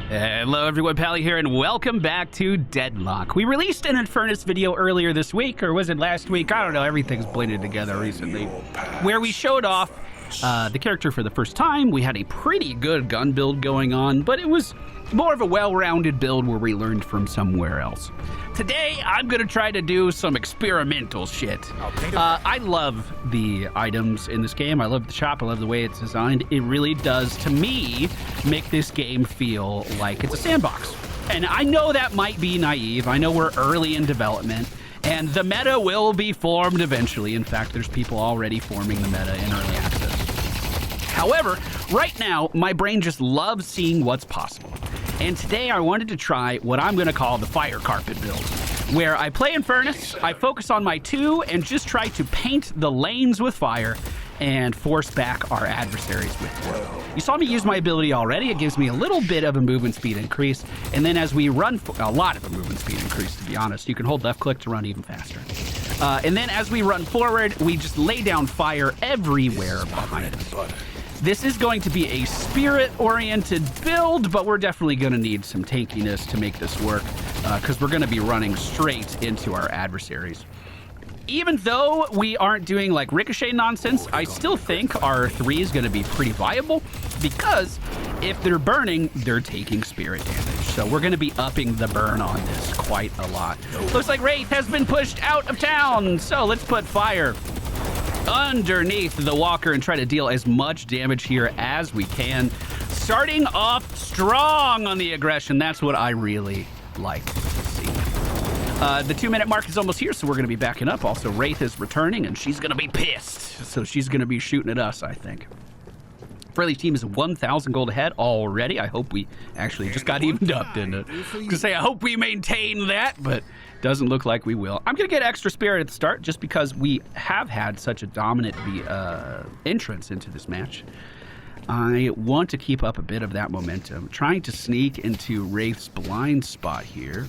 Hello everyone, Pally here, and welcome back to Deadlock. We released an Infernus video earlier this week, or was it last week? I don't know, everything's blended together recently. Where we showed off the character for the first time. We had a pretty good gun build going on, but it was more of a well-rounded build where we learned from somewhere else. Today, I'm gonna try to do some experimental shit. I love the items in this game. I love the shop. I love the way it's designed. It really does, to me, make this game feel like it's a sandbox. And I know that might be naive. I know we're early in development, and the meta will be formed eventually. In fact, there's people already forming the meta in early access. However, right now, my brain just loves seeing what's possible. And today I wanted to try what I'm going to call the fire carpet build, where I play Infernus, I focus on my 2, and just try to paint the lanes with fire and force back our adversaries with 4. You saw me use my ability already. It gives me a little bit of a movement speed increase, and then as we run, a lot of a movement speed increase, to be honest. You can hold left click to run even faster. And then as we run forward, we just lay down fire everywhere behind us. This is going to be a spirit-oriented build, but we're definitely going to need some tankiness to make this work, because we're going to be running straight into our adversaries. Even though we aren't doing like ricochet nonsense, I still think our 3 is going to be pretty viable, because if they're burning, they're taking spirit damage. So we're going to be upping the burn on this quite a lot. Looks like Wraith has been pushed out of town, so let's put fire underneath the walker and try to deal as much damage here as we can. Starting off strong on the aggression. That's what I really like to see. The 2-minute mark is almost here, so we're going to be backing up. Also, Wraith is returning, and she's going to be pissed. So she's going to be shooting at us, I think. Friendly team is 1,000 gold ahead already. I hope we actually just got evened up, didn't it? I was going to say, I hope we maintain that, but doesn't look like we will. I'm going to get extra spirit at the start just because we have had such a dominant entrance into this match. I want to keep up a bit of that momentum. Trying to sneak into Wraith's blind spot here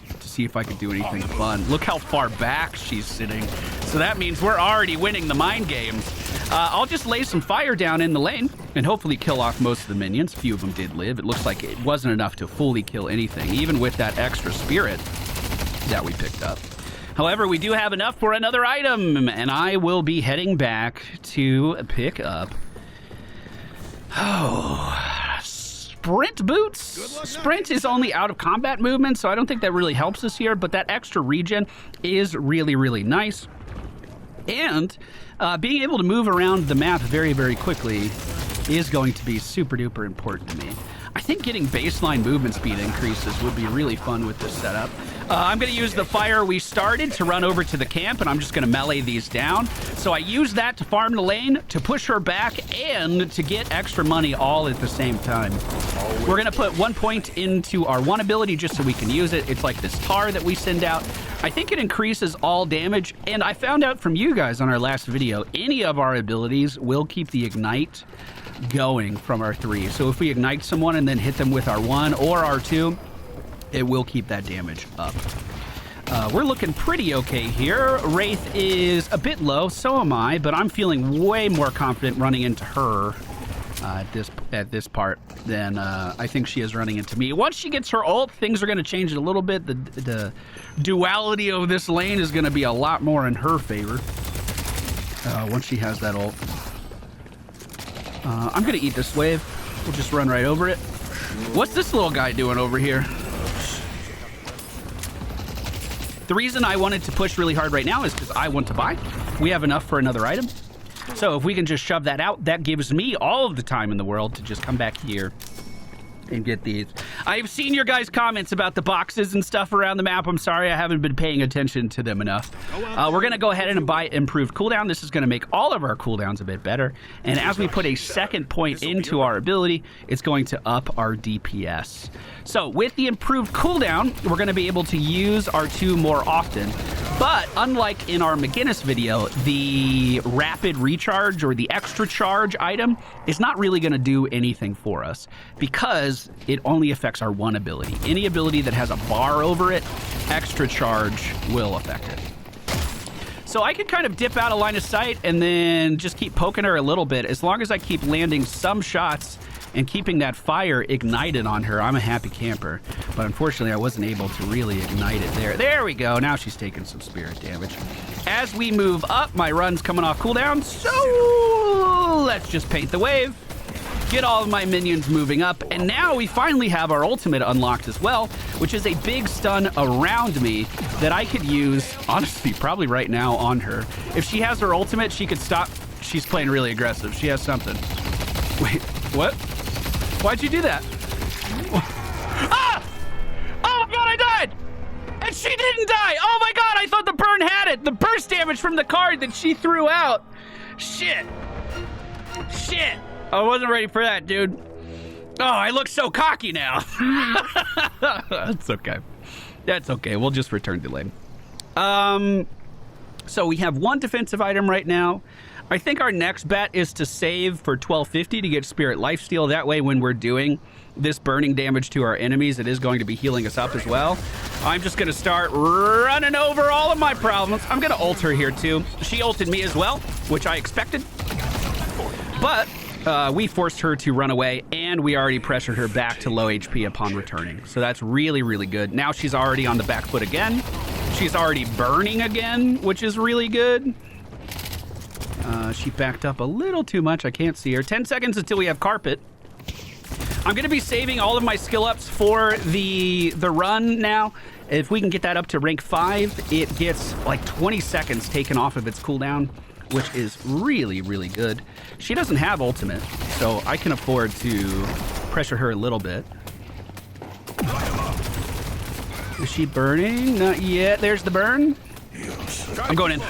to see if I can do anything fun. Look how far back she's sitting. So that means we're already winning the mind games. I'll just lay some fire down in the lane and hopefully kill off most of the minions. A few of them did live. It looks like it wasn't enough to fully kill anything, even with that extra spirit that we picked up. However, we do have enough for another item, and I will be heading back to pick up sprint boots. Sprint is only out of combat movement, so I don't think that really helps us here, but that extra regen is really, really nice. And being able to move around the map very, very quickly is going to be super duper important to me. I think getting baseline movement speed increases would be really fun with this setup. I'm going to use the fire we started to run over to the camp, and I'm just going to melee these down. So I use that to farm the lane, to push her back, and to get extra money all at the same time. We're going to put 1 point into our 1 ability just so we can use it. It's like this tar that we send out. I think it increases all damage, and I found out from you guys on our last video, any of our abilities will keep the ignite going from our 3. So if we ignite someone and then hit them with our 1 or our 2, it will keep that damage up. We're looking pretty okay here. Wraith is a bit low, so am I, but I'm feeling way more confident running into her at this part than I think she is running into me. Once she gets her ult, things are going to change a little bit. The duality of this lane is going to be a lot more in her favor once she has that ult. I'm going to eat this wave. We'll just run right over it. What's this little guy doing over here? The reason I wanted to push really hard right now is because I want to buy. We have enough for another item. So if we can just shove that out, that gives me all of the time in the world to just come back here and get these. I've seen your guys' comments about the boxes and stuff around the map. I'm sorry, I haven't been paying attention to them enough. We're going to go ahead and buy improved cooldown. This is going to make all of our cooldowns a bit better. And as we put a second point into our ability, it's going to up our DPS. So with the improved cooldown, we're going to be able to use our 2 more often. But unlike in our McGinnis video, the rapid recharge or the extra charge item is not really going to do anything for us because it only affects our 1 ability. Any ability that has a bar over it, extra charge will affect it. So I could kind of dip out of line of sight and then just keep poking her a little bit. As long as I keep landing some shots and keeping that fire ignited on her. I'm a happy camper, but unfortunately I wasn't able to really ignite it there. There we go. Now she's taking some spirit damage. As we move up, my run's coming off cooldown, so let's just paint the wave. Get all of my minions moving up, and now we finally have our ultimate unlocked as well, which is a big stun around me that I could use, honestly, probably right now on her. If she has her ultimate, she could stop. She's playing really aggressive. She has something. Wait, what? Why'd you do that? Ah! Oh my god, I died! And she didn't die! Oh my god, I thought the burn had it! The burst damage from the card that she threw out! Shit! Shit! I wasn't ready for that, dude. Oh, I look so cocky now. That's okay. That's okay. We'll just return to lane. So we have one defensive item right now. I think our next bet is to save for 1250 to get Spirit Lifesteal. That way, when we're doing this burning damage to our enemies, it is going to be healing us up as well. I'm just going to start running over all of my problems. I'm going to ult her here, too. She ulted me as well, which I expected. But we forced her to run away, and we already pressured her back to low HP upon returning. So that's really, really good. Now she's already on the back foot again. She's already burning again, which is really good. She backed up a little too much. I can't see her. 10 seconds until we have carpet. I'm going to be saving all of my skill ups for the run now. If we can get that up to rank 5, it gets like 20 seconds taken off of its cooldown, which is really, really good. She doesn't have ultimate, so I can afford to pressure her a little bit. Is she burning? Not yet. There's the burn. I'm going in.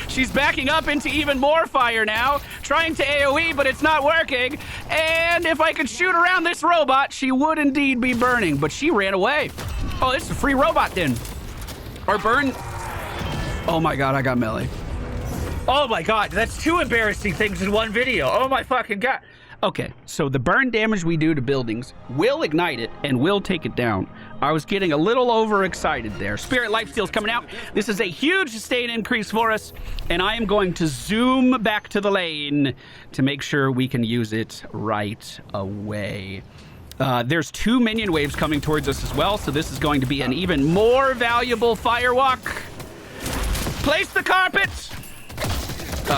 She's backing up into even more fire now, trying to AoE, but it's not working. And if I could shoot around this robot, she would indeed be burning, but she ran away. Oh, this is a free robot then. Or burn. Oh my god, I got melee. Oh my god, that's 2 embarrassing things in one video. Oh my fucking god. Okay, so the burn damage we do to buildings will ignite it and will take it down. I was getting a little overexcited there. Spirit Lifesteal's coming out. This is a huge sustain increase for us, and I am going to zoom back to the lane to make sure we can use it right away. There's 2 minion waves coming towards us as well, so this is going to be an even more valuable firewalk. Place the carpet!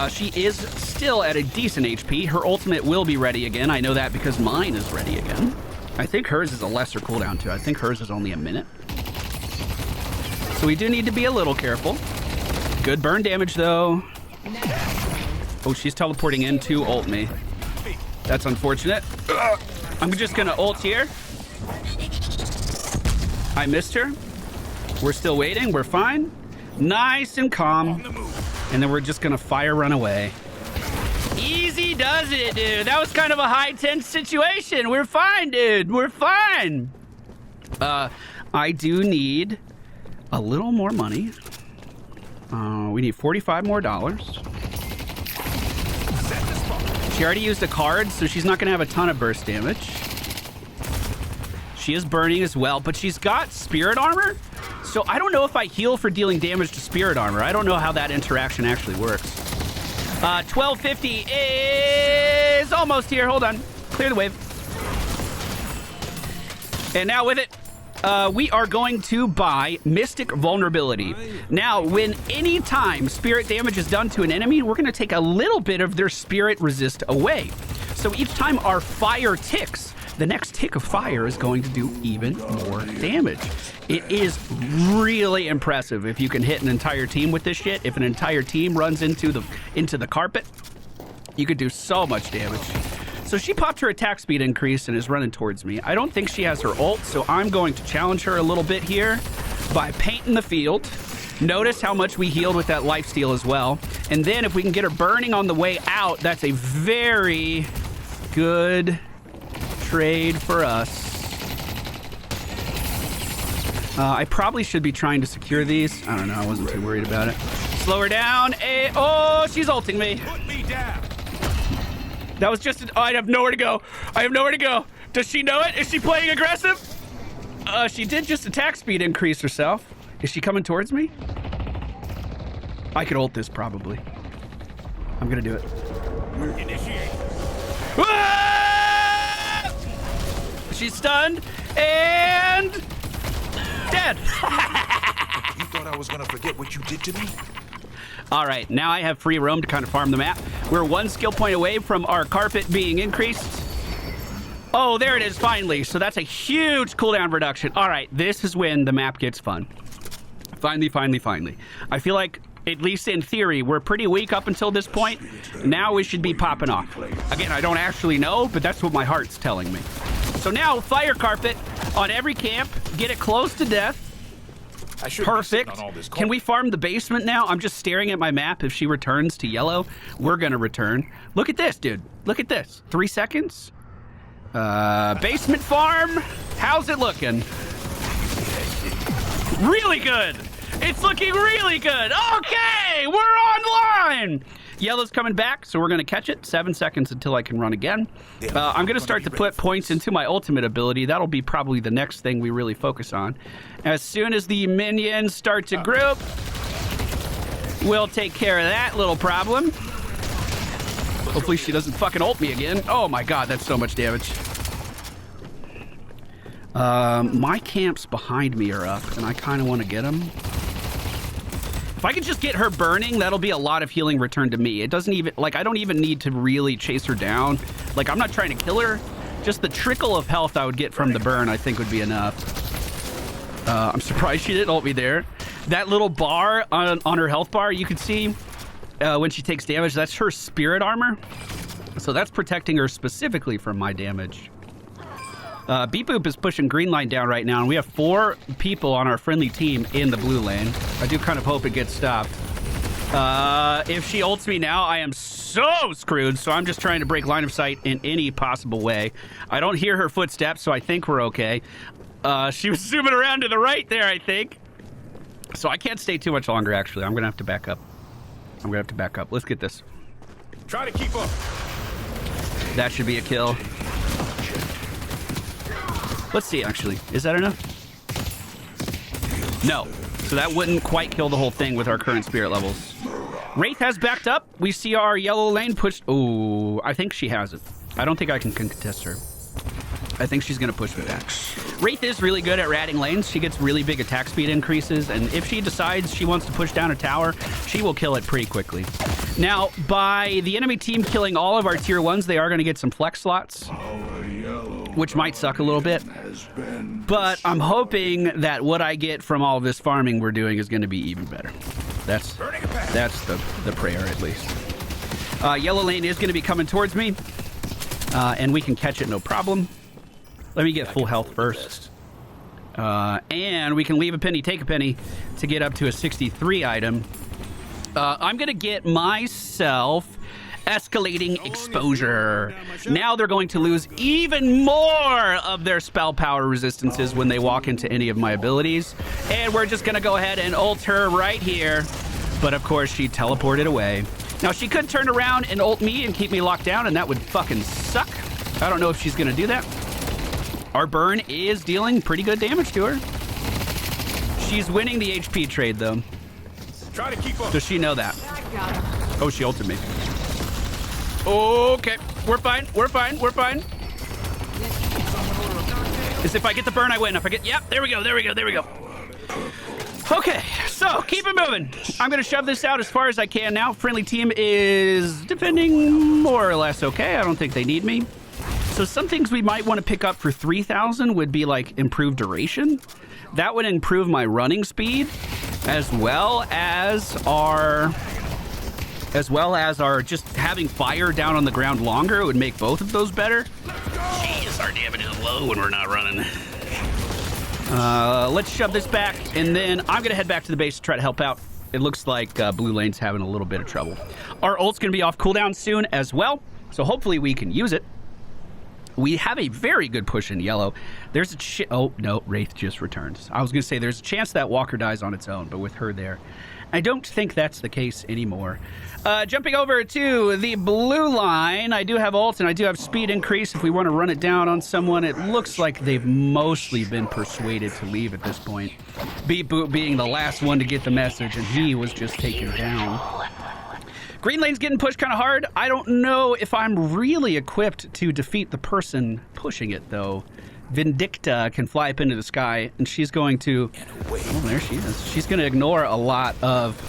She is still at a decent HP. Her ultimate will be ready again. I know that because mine is ready again. I think hers is a lesser cooldown too. I think hers is only a minute. So we do need to be a little careful. Good burn damage though. Oh, she's teleporting in to ult me. That's unfortunate. I'm just gonna ult here. I missed her. We're still waiting. We're fine. Nice and calm. And then we're just gonna fire run away. Easy does it, dude. That was kind of a high tense situation. We're fine, dude. We're fine. I do need a little more money. We need $45 more. She already used a card, so she's not gonna have a ton of burst damage. She is burning as well, but she's got spirit armor. So I don't know if I heal for dealing damage to spirit armor. I don't know how that interaction actually works. 1250 is almost here. Hold on. Clear the wave. And now with it, we are going to buy Mystic Vulnerability. Now, when any time spirit damage is done to an enemy, we're going to take a little bit of their spirit resist away. So each time our fire ticks, the next tick of fire is going to do even more damage. It is really impressive if you can hit an entire team with this shit. If an entire team runs into the carpet, you could do so much damage. So she popped her attack speed increase and is running towards me. I don't think she has her ult, so I'm going to challenge her a little bit here by painting the field. Notice how much we healed with that lifesteal as well. And then if we can get her burning on the way out, that's a very good trade for us. I probably should be trying to secure these. I don't know. I wasn't too worried about it. Slow her down. Oh, she's ulting me. Put me down. That was just... Oh, I have nowhere to go. I have nowhere to go. Does she know it? Is she playing aggressive? She did just attack speed increase herself. Is she coming towards me? I could ult this probably. I'm going to do it. Initiate. Ah! She's stunned and dead. You thought I was gonna forget what you did to me? All right, now I have free roam to kind of farm the map. We're 1 skill point away from our carpet being increased. Oh, there it is, finally. So that's a huge cooldown reduction. All right, this is when the map gets fun. Finally, finally, finally. I feel like, at least in theory, we're pretty weak up until this point. Now we should be popping off. Again, I don't actually know, but that's what my heart's telling me. So now, fire carpet on every camp. Get it close to death. Perfect. Can we farm the basement now? I'm just staring at my map. If she returns to yellow, we're going to return. Look at this, dude. Look at this. 3 seconds. Basement farm. How's it looking? Really good. It's looking really good. Okay, we're online. Yellow's coming back, so we're going to catch it. 7 seconds until I can run again. I'm going to start to put points into my ultimate ability. That'll be probably the next thing we really focus on. As soon as the minions start to group, we'll take care of that little problem. Hopefully she doesn't fucking ult me again. Oh my god, that's so much damage. My camps behind me are up, and I kind of want to get them. If I could just get her burning, that'll be a lot of healing returned to me. It doesn't even, like, I don't even need to really chase her down. Like, I'm not trying to kill her. Just the trickle of health I would get from the burn, I think, would be enough. I'm surprised she didn't ult me there. That little bar on her health bar, you can see when she takes damage, that's her spirit armor. So that's protecting her specifically from my damage. Beep Boop is pushing green line down right now, and we have 4 people on our friendly team in the blue lane. I do kind of hope it gets stopped. If she ults me now, I am so screwed, so I'm just trying to break line of sight in any possible way. I don't hear her footsteps, so I think we're okay. She was zooming around to the right there, I think. So I can't stay too much longer, actually. I'm going to have to back up. Let's get this. Try to keep up. That should be a kill. Let's see, actually. Is that enough? No. So that wouldn't quite kill the whole thing with our current spirit levels. Wraith has backed up. We see our yellow lane pushed. Ooh, I think she has it. I don't think I can contest her. I think she's going to push me back. Wraith is really good at ratting lanes. She gets really big attack speed increases, and if she decides she wants to push down a tower, she will kill it pretty quickly. Now, by the enemy team killing all of our tier 1s, they are going to get some flex slots, which might suck a little bit. But I'm hoping that what I get from all of this farming we're doing is going to be even better. That's the prayer, at least. Yellow lane is going to be coming towards me, and we can catch it no problem. Let me get full health first. And we can leave a penny, take a penny to get up to a 63 item. I'm going to get myself escalating exposure. Now they're going to lose even more of their spell power resistances when they walk into any of my abilities. And we're just going to go ahead and ult her right here. But of course, she teleported away. Now, she could turn around and ult me and keep me locked down, and that would fucking suck. I don't know if she's going to do that. Our burn is dealing pretty good damage to her. She's winning the HP trade, though. Try to keep up. Does she know that? Oh, she ulted me. Okay, we're fine. As if I get the burn, I win. If I get, yep, there we go. Okay, so keep it moving. I'm gonna shove this out as far as I can now. Friendly team is defending more or less okay. I don't think they need me. So some things we might want to pick up for 3,000 would be like improved duration. That would improve my running speed, as well as our just having fire down on the ground longer. It would make both of those better. Jeez, our damage is low when we're not running. Let's shove this back, and then I'm gonna head back to the base to try to help out. It looks like blue lane's having a little bit of trouble. Our ult's gonna be off cooldown soon as well, so hopefully we can use it. We have a very good push in yellow. There's a oh no, Wraith just returned. I was gonna say there's a chance that Walker dies on its own, but with her there, I don't think that's the case anymore. Jumping over to the blue line, I do have ult and I do have speed increase if we want to run it down on someone. It looks like they've mostly been persuaded to leave at this point. Beep Boop being the last one to get the message, and he was just taken down. Green lane's getting pushed kind of hard. I don't know if I'm really equipped to defeat the person pushing it, though. Vindicta can fly up into the sky, and she's going to... Oh, there she is. She's going to ignore a lot of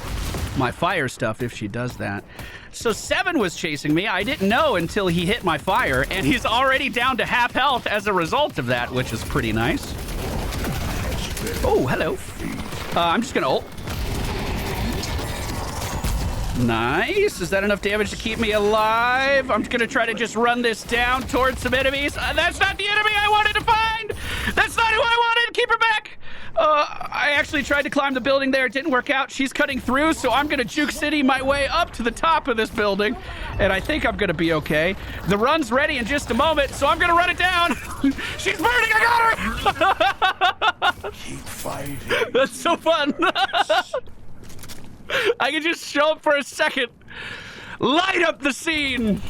my fire stuff if she does that. So 7 was chasing me. I didn't know until he hit my fire, and he's already down to half health as a result of that, which is pretty nice. Oh, hello. I'm just going to ult. Nice. Is that enough damage to keep me alive? I'm going to try to just run this down towards some enemies. That's not the enemy I wanted to find. That's not who I wanted. Keep her back. I actually tried to climb the building there. It didn't work out. She's cutting through, so I'm going to juke city my way up to the top of this building, and I think I'm going to be okay. The run's ready in just a moment, so I'm going to run it down. She's burning. I got her. Keep fighting. That's so fun. I can just show up for a second. Light up the scene.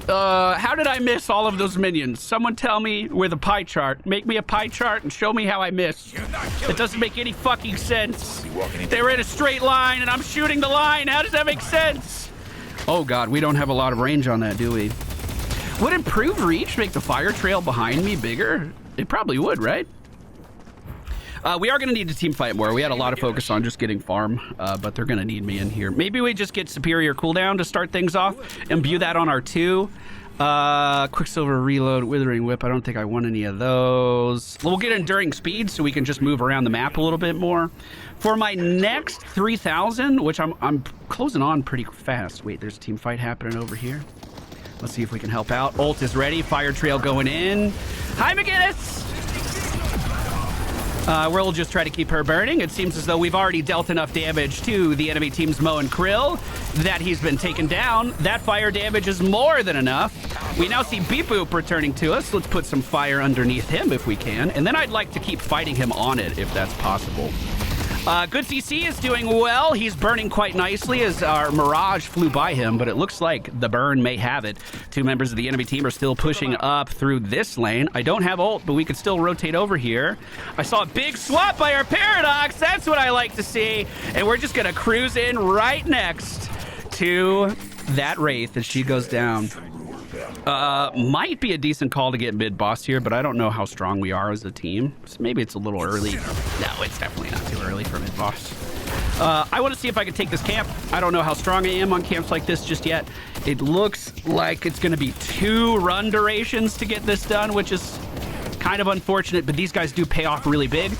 How did I miss all of those minions? Someone tell me with a pie chart. Make me a pie chart and show me how I missed. It doesn't make any fucking sense. They were in a straight line and I'm shooting the line. How does that make sense? Oh God, we don't have a lot of range on that, do we? Would improved reach make the fire trail behind me bigger? It probably would, right? We are going to need to team fight more. We had a lot of focus on just getting farm, but they're going to need me in here. Maybe we just get superior cooldown to start things off, imbue that on our 2. Quicksilver reload, withering whip. I don't think I want any of those. We'll get enduring speed so we can just move around the map a little bit more. For my next 3,000, which I'm closing on pretty fast. Wait, there's a team fight happening over here. Let's see if we can help out. Ult is ready. Fire trail going in. Hi, McGinnis! We'll just try to keep her burning. It seems as though we've already dealt enough damage to the enemy team's Mo and Krill that he's been taken down. That fire damage is more than enough. We now see Beep Boop returning to us. Let's put some fire underneath him if we can. And then I'd like to keep fighting him on it if that's possible. Good CC is doing well. He's burning quite nicely as our Mirage flew by him, but it looks like the burn may have it. 2 members of the enemy team are still pushing up through this lane. I don't have ult, but we could still rotate over here. I saw a big swap by our Paradox. That's what I like to see. And we're just going to cruise in right next to that Wraith as she goes down. Might be a decent call to get mid-boss here, but I don't know how strong we are as a team. So maybe it's a little early. No, it's definitely not too early for mid-boss. I want to see if I can take this camp. I don't know how strong I am on camps like this just yet. It looks like it's going to be 2 run durations to get this done, which is kind of unfortunate, but these guys do pay off really big.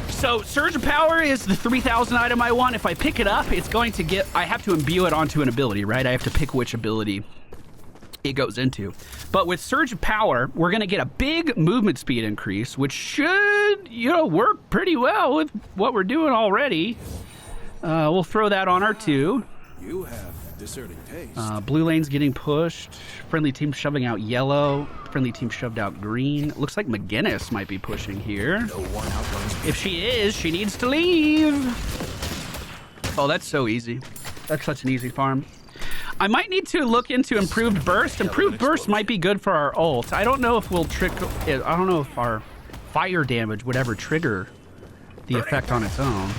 So Surge of Power is the 3,000 item I want. If I pick it up, it's going to get... I have to imbue it onto an ability, right? I have to pick which ability it goes into. But with Surge of Power, we're going to get a big movement speed increase, which should, you know, work pretty well with what we're doing already. We'll throw that on our 2. You have discerning taste. Blue lane's getting pushed. Friendly team shoving out yellow. Friendly team shoved out green. Looks like McGinnis might be pushing here. No one outruns me. If she is, she needs to leave. Oh, that's so easy. That's such an easy farm. I might need to look into improved burst. Improved burst might be good for our ult. I don't know if we'll I don't know if our fire damage would ever trigger the effect on its own.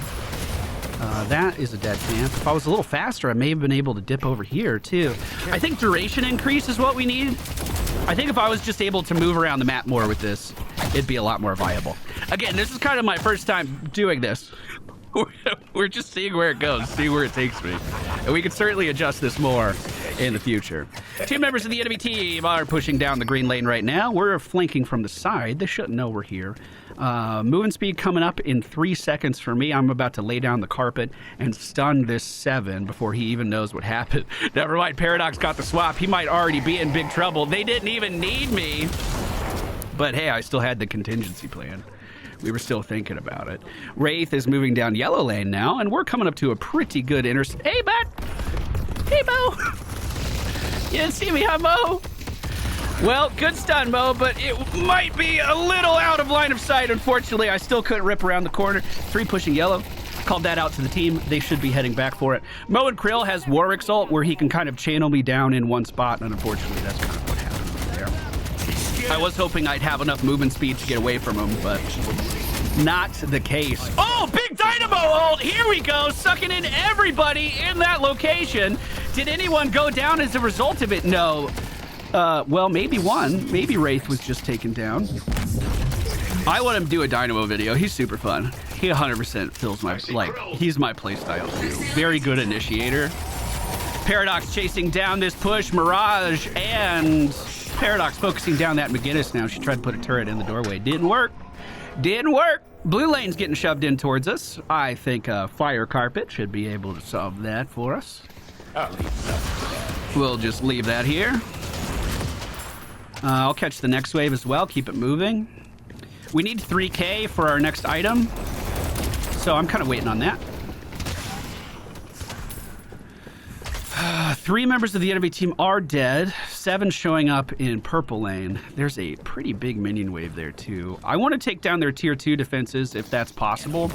That is a dead camp. If I was a little faster, I may have been able to dip over here too. I think duration increase is what we need. I think if I was just able to move around the map more with this, it'd be a lot more viable. Again, this is kind of my first time doing this. We're just seeing where it goes, seeing where it takes me. And we can certainly adjust this more in the future. 2 members of the enemy team are pushing down the green lane right now. We're flanking from the side. They shouldn't know we're here. Moving speed coming up in 3 seconds for me. I'm about to lay down the carpet and stun this 7 before he even knows what happened. Never mind, Paradox got the swap. He might already be in big trouble. They didn't even need me. But hey, I still had the contingency plan. We were still thinking about it. Wraith is moving down yellow lane now, and we're coming up to a pretty good Hey, bud! Hey, Mo! You didn't see me, huh, Mo? Well, good stun, Mo, but it might be a little out of line of sight. Unfortunately, I still couldn't rip around the corner. 3 pushing yellow. Called that out to the team. They should be heading back for it. Mo and Krill has Warwick's ult, where he can kind of channel me down in one spot, and unfortunately, that's kind of what happened there. I was hoping I'd have enough movement speed to get away from him, but Not the case. Oh, big dynamo ult! Here we go, sucking in everybody in that location. Did anyone go down as a result of it? No. Well, maybe one. Maybe Wraith was just taken down. I want him to do a dynamo video. He's super fun. He 100% fills my, like, he's my playstyle too. Very good initiator. Paradox chasing down this push. Mirage and Paradox focusing down that McGinnis now. She tried to put a turret in the doorway. Didn't work. Didn't work. Blue lane's getting shoved in towards us. I think Fire Carpet should be able to solve that for us. We'll just leave that here. I'll catch the next wave as well. Keep it moving. We need 3K for our next item, so I'm kind of waiting on that. 3 members of the enemy team are dead. 7 showing up in purple lane. There's a pretty big minion wave there too. I want to take down their tier 2 defenses if that's possible.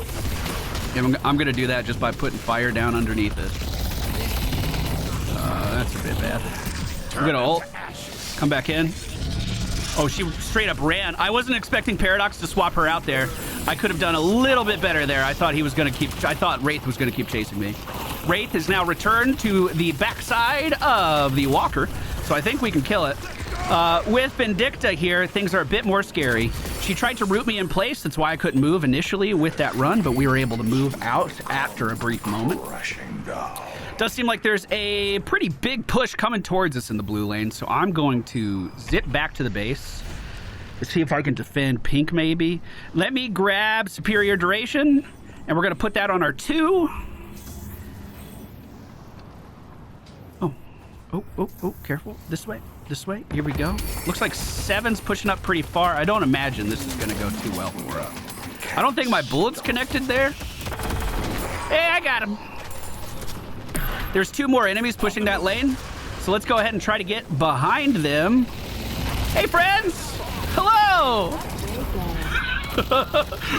And I'm going to do that just by putting fire down underneath it. That's a bit bad. I'm going to ult. Come back in. Oh, she straight up ran. I wasn't expecting Paradox to swap her out there. I could have done a little bit better there. I thought he was going to keep... I thought Wraith was going to keep chasing me. Wraith has now returned to the backside of the Walker, so I think we can kill it. With Vindicta here, things are a bit more scary. She tried to root me in place. That's why I couldn't move initially with that run, but we were able to move out after a brief moment. Does seem like there's a pretty big push coming towards us in the blue lane, so I'm going to zip back to the base. Let's see if I can defend pink maybe. Let me grab superior duration, and we're going to put that on our 2. Oh, careful. This way. This way. Here we go. Looks like 7's pushing up pretty far. I don't imagine this is going to go too well for us. I don't think my bullet's connected there. Hey, I got him. There's 2 more enemies pushing that lane. So let's go ahead and try to get behind them. Hey, friends. Hello.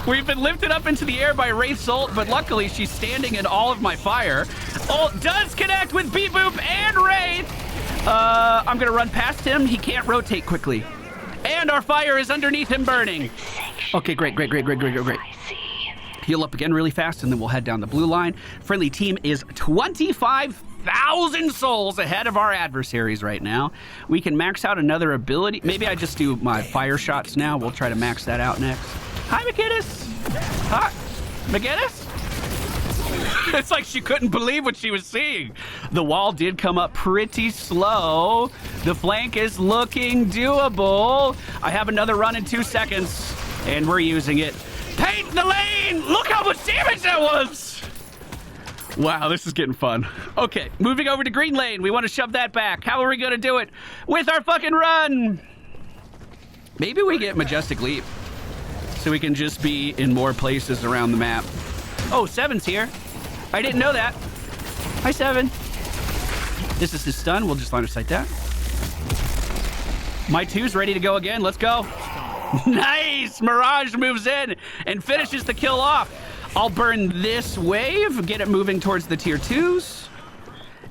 We've been lifted up into the air by Wraith's ult, but luckily she's standing in all of my fire. Ult does connect with Beep-Boop and Wraith. I'm going to run past him. He can't rotate quickly. And our fire is underneath him burning. Okay, great. Heal up again really fast, and then we'll head down the blue line. Friendly team is 25,000 souls ahead of our adversaries right now. We can max out another ability. Maybe I just do my fire shots now. We'll try to max that out next. Hi, McGinnis. Hi, McGinnis. It's like she couldn't believe what she was seeing. The wall did come up pretty slow. The flank is looking doable. I have another run in 2 seconds, and we're using it. Paint the lane! Look how much damage that was! Wow, this is getting fun. Okay, moving over to green lane. We want to shove that back. How are we going to do it? With our fucking run! Maybe we get Majestic Leap, so we can just be in more places around the map. Oh, 7's here. I didn't know that. Hi, 7. This is his stun. We'll just line of sight that. My 2's ready to go again. Let's go. Nice! Mirage moves in and finishes the kill off. I'll burn this wave, get it moving towards the tier 2s.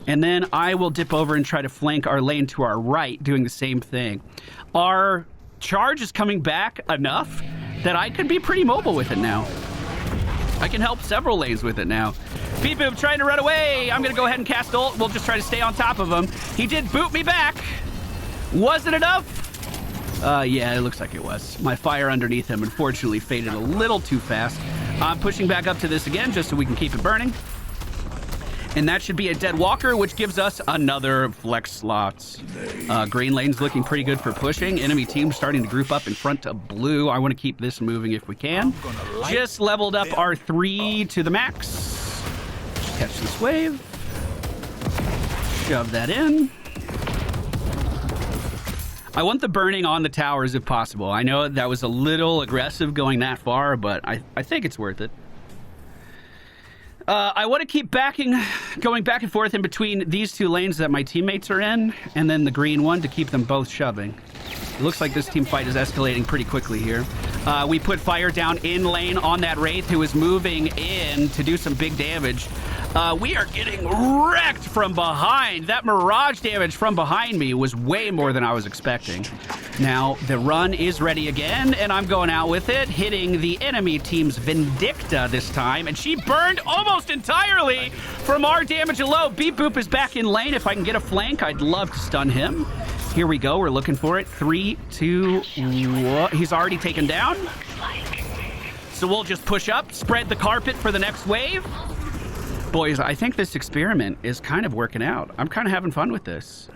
And then I will dip over and try to flank our lane to our right, doing the same thing. Our charge is coming back enough that I could be pretty mobile with it now. I can help several lanes with it now. Beep-Boop trying to run away. I'm going to go ahead and cast ult. We'll just try to stay on top of him. He did boot me back. Was it enough? Yeah, it looks like it was. My fire underneath him, unfortunately, faded a little too fast. I'm pushing back up to this again just so we can keep it burning. And that should be a dead walker, which gives us another flex slots. Green lane's looking pretty good for pushing. Enemy team starting to group up in front of blue. I want to keep this moving if we can. Just leveled up our 3 to the max. Catch this wave. Shove that in. I want the burning on the towers if possible. I know that was a little aggressive going that far, but I think it's worth it. I want to keep going back and forth in between these 2 lanes that my teammates are in, and then the green one to keep them both shoving. It looks like this team fight is escalating pretty quickly here. We put fire down in lane on that Wraith who is moving in to do some big damage. We are getting wrecked from behind. That mirage damage from behind me was way more than I was expecting. Now, the run is ready again, and I'm going out with it, hitting the enemy team's Vindicta this time, and she burned almost entirely from our damage alone. Beep Boop is back in lane. If I can get a flank, I'd love to stun him. Here we go. We're looking for it. 3, 2, 1. He's already taken down. So we'll just push up, spread the carpet for the next wave. Boys, I think this experiment is kind of working out. I'm kind of having fun with this.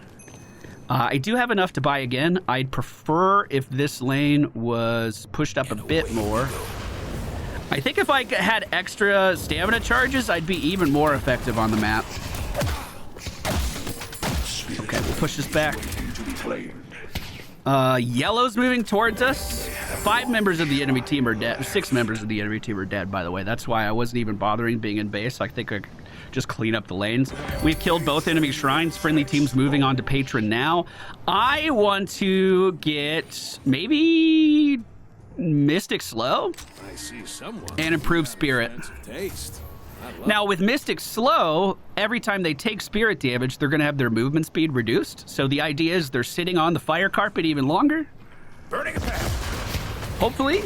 I do have enough to buy again. I'd prefer if this lane was pushed up a bit more. I think if I had extra stamina charges, I'd be even more effective on the map. Okay, we'll push this back. Yellow's moving towards us. 5 members of the enemy team are dead. 6 members of the enemy team are dead, by the way. That's why I wasn't even bothering being in base. I think I could just clean up the lanes. We've killed both enemy shrines. Friendly teams moving on to patron now. I want to get maybe Mystic Slow and improve Spirit. Now, with Mystic Slow, every time they take spirit damage, they're going to have their movement speed reduced. So the idea is they're sitting on the fire carpet even longer. Burning a path. Hopefully.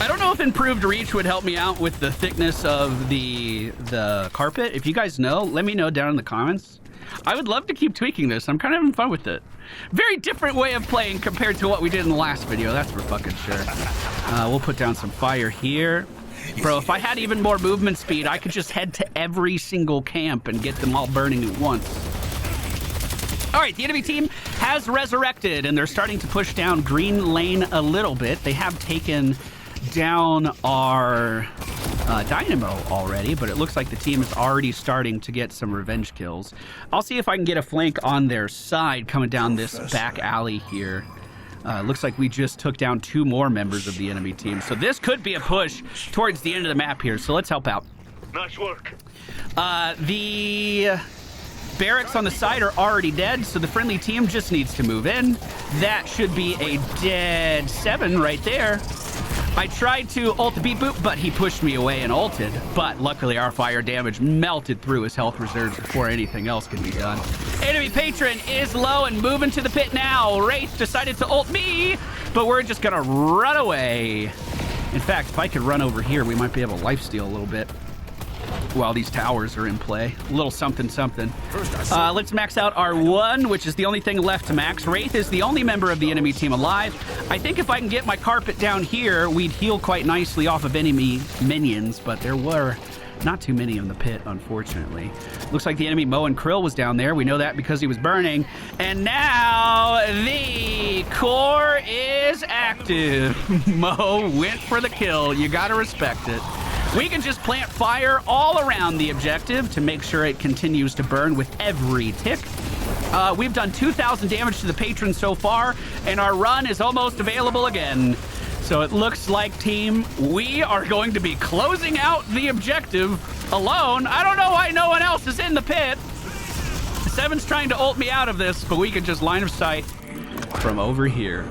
I don't know if improved reach would help me out with the thickness of the carpet. If you guys know, let me know down in the comments. I would love to keep tweaking this. I'm kind of having fun with it. Very different way of playing compared to what we did in the last video. That's for fucking sure. We'll put down some fire here. Bro, if I had even more movement speed, I could just head to every single camp and get them all burning at once. All right, the enemy team has resurrected, and they're starting to push down green lane a little bit. They have taken down our Dynamo already, but it looks like the team is already starting to get some revenge kills. I'll see if I can get a flank on their side coming down this back alley here. Looks like we just took down 2 more members of the enemy team. So this could be a push towards the end of the map here. So let's help out. Nice work. The barracks on the side are already dead, so the friendly team just needs to move in. That should be a dead 7 right there. I tried to ult the Beep Boop, but he pushed me away and ulted. But luckily, our fire damage melted through his health reserves before anything else could be done. Enemy patron is low and moving to the pit now. Wraith decided to ult me, but we're just gonna run away. In fact, if I could run over here, we might be able to lifesteal a little bit while these towers are in play. A little something, something. Let's max out our 1, which is the only thing left to max. Wraith is the only member of the enemy team alive. I think if I can get my carpet down here, we'd heal quite nicely off of enemy minions, but there were not too many in the pit, unfortunately. Looks like the enemy Mo and Krill was down there. We know that because he was burning. And now the core is active. Mo went for the kill. You gotta respect it. We can just plant fire all around the objective to make sure it continues to burn with every tick. We've done 2,000 damage to the patron so far, and our run is almost available again. So it looks like, team, we are going to be closing out the objective alone. I don't know why no one else is in the pit. 7's trying to ult me out of this, but we can just line of sight from over here.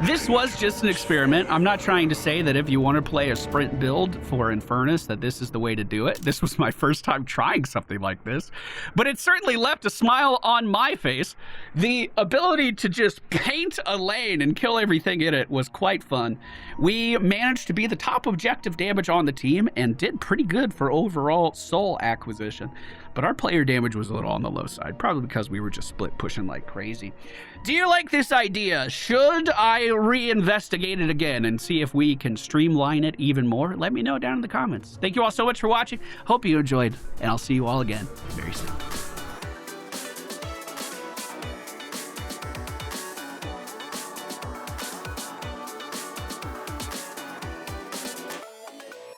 This was just an experiment. I'm not trying to say that if you want to play a sprint build for Infernus that this is the way to do it. This was my first time trying something like this, but it certainly left a smile on my face. The ability to just paint a lane and kill everything in it was quite fun. We managed to be the top objective damage on the team and did pretty good for overall soul acquisition, but our player damage was a little on the low side, probably because we were just split pushing like crazy. Do you like this idea? Should I reinvestigate it again and see if we can streamline it even more? Let me know down in the comments. Thank you all so much for watching. Hope you enjoyed, and I'll see you all again very soon.